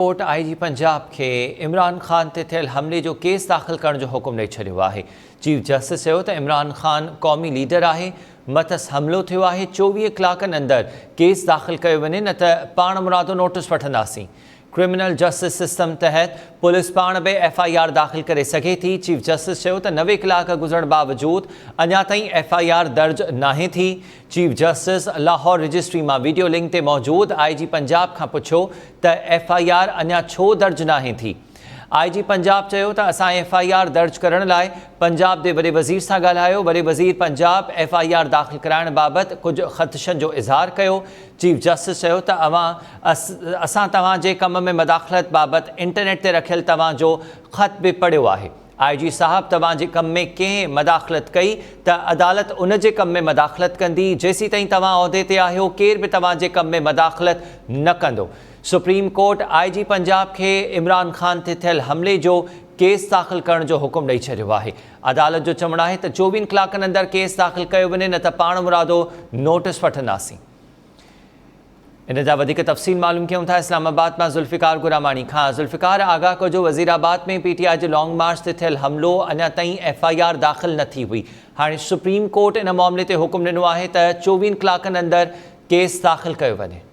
Court IG Punjab के इमरान खान ते थियल हमले जो केस दाख़िल करण जो हुकुम ॾेई छॾियो आहे। चीफ जस्टिस चयो त इमरान खान क़ौमी लीडर आहे, मथस हमलो थियो आहे, 24 कलाकनि अंदरि केस दाख़िल कयो वञे, न त पाण मुरादो नोटिस वठंदासीं। क्रिमिनल जस्टिस सिस्टम तहत पुलिस पाण बि FIR दाख़िल करे सघे थी। चीफ जस्टिस चयो त 90 कलाक गुज़रण बावजूद अञा ताईं FIR दर्ज नाहे थी। चीफ जस्टिस लाहौर रजिस्ट्री मां वीडियो लिंक ते मौजूद IG पंजाब खां पुछियो त FIR अञा छो दर्ज नाहे थी। IG पंजाब चयो त असां FIR दर्ज करण लाइ पंजाब जे वॾे वज़ीर सां ॻाल्हायो। वॾे वज़ीर पंजाब FIR दाख़िल कराइण बाबति कुझु ख़दशनि जो इज़हार कयो। चीफ जस्टिस चयो त असां तव्हांजे कम में मदाख़लत बाबति इंटरनेट ते रखियल तव्हांजो ख़त बि पढ़ियो आहे। IG साहब तव्हांजे कम में कंहिं मदाख़लत कई त अदालत उन जे कम में मदाख़लत कंदी। जेसीं ताईं तव्हां उहिदे ते आहियो केर बि तव्हांजे कम में मदाख़लत न कंदो। सुप्रीम कोर्ट IG पंजाब खे इमरान खान ते थियल हमले जो केस दाख़िल करण जो हुकुम ॾेई छॾियो आहे। अदालत जो चवणु आहे त 24 कलाकनि अंदरि केस दाख़िल कयो वञे, न त पाण मुरादो नोटिस वठंदासीं। इन जा वधीक तफ़सील मालूम कयूं था इस्लामाबाद मां ज़ुल्फ़िकार गुरामानी खां। ज़ुल्फ़िकार, आगाह कजो, वज़ीराबाद में PTI जे लॉन्ग मार्च ते थियल हमलो अञा ताईं FIR दाख़िल न थी हुई। हाणे सुप्रीम कोर्ट इन मामले ते हुकुम ॾिनो आहे त 24 कलाकनि अंदरि केस दाख़िल कयो वञे।